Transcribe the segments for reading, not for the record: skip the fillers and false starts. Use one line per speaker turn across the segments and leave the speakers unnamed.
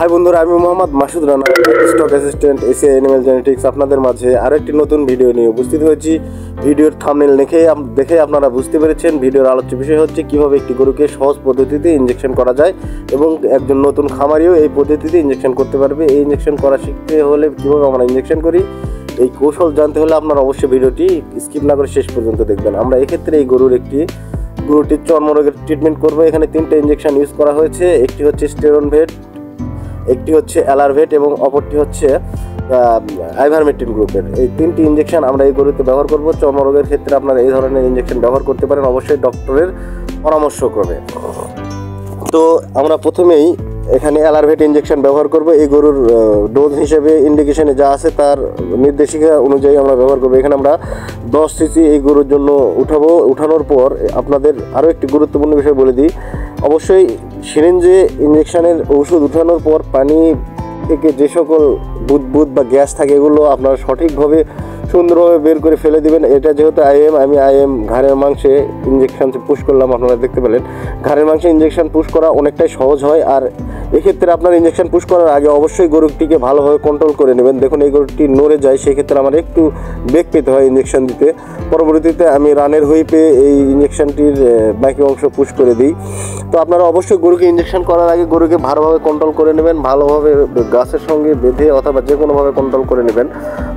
High বন্ধুরা, আমি Mohammad Masud Rana, stock assistant ACI animal genetics. আপনাদের মাঝে আরও একটি নতুন ভিডিও নিয়ে উপস্থিত হয়েছি। ভিডিওর থাম্বনেল দেখে আপনারা বুঝতে পেরেছেন ভিডিওর আলোচ্য বিষয় হচ্ছে কীভাবে একটি গরুকে সহজ পদ্ধতিতে ইঞ্জেকশন করা যায় এবং একজন নতুন খামারিও এই পদ্ধতিতে ইঞ্জেকশন করতে পারবে। এই ইঞ্জেকশন করা শিখতে হলে কীভাবে আমরা ইঞ্জেকশন করি, এই কৌশল জানতে হলে আপনারা অবশ্যই ভিডিওটি স্কিপ না করে শেষ পর্যন্ত দেখবেন। আমরা এক্ষেত্রে এই গরুটির চর্মরোগের ট্রিটমেন্ট করবো। এখানে 3টে ইঞ্জেকশন ইউজ করা হয়েছে। একটি হচ্ছে স্টেরনভেট, একটি হচ্ছে অ্যালারভেট এবং অপরটি হচ্ছে আইভারমেকটিন গ্রুপের। এই 3টি ইঞ্জেকশন আমরা এই গরুতে ব্যবহার করব। চর্মরোগের ক্ষেত্রে আপনারা এই ধরনের ইঞ্জেকশন ব্যবহার করতে পারেন, অবশ্যই ডক্টরের পরামর্শক্রমে। তো আমরা প্রথমেই এখানে অ্যালারভেট ইঞ্জেকশন ব্যবহার করব। এই গরুর ডোজ হিসেবে ইন্ডিকেশনে যা আছে তার নির্দেশিকা অনুযায়ী আমরা ব্যবহার করব। এখানে আমরা 10 সিসি এই গরুর জন্য উঠানোর পর আপনাদের আরও একটি গুরুত্বপূর্ণ বিষয় বলে দিই। অবশ্যই সিরিঞ্জে ইঞ্জেকশনের ওষুধ উঠানোর পর পানি থেকে যে সকল বুদবুদ বা গ্যাস থাকে এগুলো আপনারা সঠিকভাবে সুন্দরভাবে বের করে ফেলে দিবেন। এটা যেহেতু আমি ঘাড়ের মাংসে ইঞ্জেকশন পুশ করলাম, আপনারা দেখতে পেলেন ঘাড়ের মাংসে ইঞ্জেকশন পুশ করা অনেকটাই সহজ হয়। আর এক্ষেত্রে আপনার ইঞ্জেকশন পুশ করার আগে অবশ্যই গরুটিকে ভালোভাবে কন্ট্রোল করে নেবেন। দেখুন এই গরুটি নড়ে যায়, সেক্ষেত্রে আমার একটু বেগ পেতে হয় ইঞ্জেকশন দিতে। পরবর্তীতে আমি রানের হুইপে এই ইঞ্জেকশনটির বাকি অংশ পুশ করে দিই। তো আপনারা অবশ্যই গরুকে ইঞ্জেকশন করার আগে গরুকে ভালোভাবে কন্ট্রোল করে নেবেন, ভালোভাবে গাছের সঙ্গে বেঁধে অথবা যে কোনোভাবে কন্ট্রোল করে নেবেন।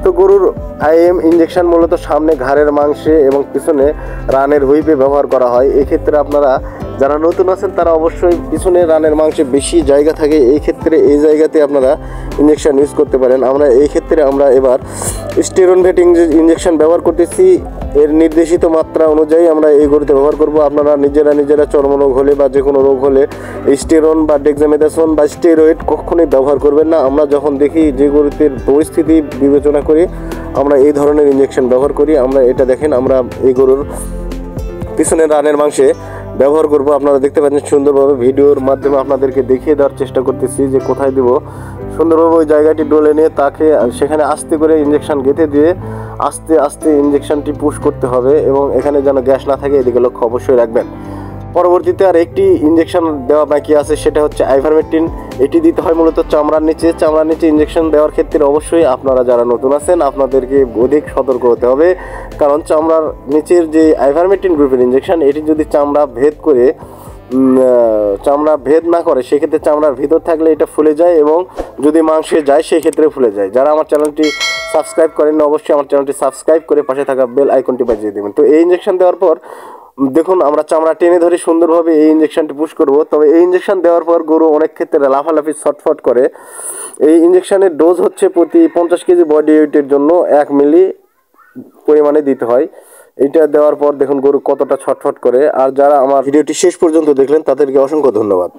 তো গরুর ইঞ্জেকশন মূলত সামনে ঘাড়ের মাংসে এবং পিছনে রানের হুইপে ব্যবহার করা হয়। এক্ষেত্রে আপনারা যারা নতুন আছেন তারা অবশ্যই পিছনে রানের মাংসে বেশি জায়গা থাকে, এই ক্ষেত্রে এই জায়গাতে আপনারা ইঞ্জেকশন ইউজ করতে পারেন। আমরা এবার স্টেরনভেট ইঞ্জেকশন ব্যবহার করতেছি। এর নির্দেশিত মাত্রা অনুযায়ী আমরা এই গরুতে ব্যবহার করব। আপনারা নিজেরা চর্মরোগ হলে বা যে কোনো রোগ হলে স্টেরন বা ডেক্সামেথাসোন বা স্টেরয়েড কখনোই ব্যবহার করবেন না। আমরা যখন দেখি যে গরুতে পরিস্থিতি বিবেচনা করে আমরা এই ধরনের ইঞ্জেকশন ব্যবহার করি। আমরা এটা দেখেন, আমরা এই গরুর পিছনের রানের মাংসে ব্যবহার করব। আপনারা দেখতে পাচ্ছেন সুন্দরভাবে ভিডিওর মাধ্যমে আপনাদেরকে দেখিয়ে দেওয়ার চেষ্টা করতেছি যে কোথায় দিব। সুন্দরভাবে ওই জায়গাটি ডলে নিয়ে তাকে সেখানে আস্তে করে ইঞ্জেকশন গেঁথে দিয়ে আস্তে আস্তে ইঞ্জেকশনটি পুশ করতে হবে এবং এখানে যেন গ্যাস না থাকে এদিকে লক্ষ্য অবশ্যই রাখবেন। পরবর্তীতে আর একটি ইঞ্জেকশন দেওয়া বাকি আছে, সেটা হচ্ছে আইভারমেকটিন। এটি দিতে হয় মূলত চামড়ার নিচে ইঞ্জেকশন দেওয়ার ক্ষেত্রে অবশ্যই আপনারা যারা নতুন আছেন আপনাদেরকে অধিক সতর্ক হতে হবে, কারণ চামড়ার নিচের যে আইভারমেকটিন গ্রুপের ইঞ্জেকশন এটি যদি চামড়া ভেদ না করে সেক্ষেত্রে চামড়ার ভিতর থাকলে এটা ফুলে যায় এবং যদি মাংসে যায় সেই ক্ষেত্রে ফুলে যায়। যারা আমার চ্যানেলটি সাবস্ক্রাইব করেন অবশ্যই আমার চ্যানেলটি সাবস্ক্রাইব করে পাশে থাকা বেল আইকনটি বাজিয়ে দেবেন। তো এই ইঞ্জেকশন দেওয়ার পর দেখুন আমরা চামড়া টেনে ধরে সুন্দরভাবে এই ইঞ্জেকশনটি পুশ করব। তবে এই ইঞ্জেকশন দেওয়ার পর গরু অনেক ক্ষেত্রে লাফালাফি ছটফট করে। এই ইঞ্জেকশনের ডোজ হচ্ছে প্রতি 50 কেজি বডি ওয়েটের জন্য 1 মিলি পরিমাণে দিতে হয়। এইটা দেওয়ার পর দেখুন গরু কতটা ছটফট করে। আর যারা আমার ভিডিওটি শেষ পর্যন্ত দেখলেন তাদেরকে অসংখ্য ধন্যবাদ।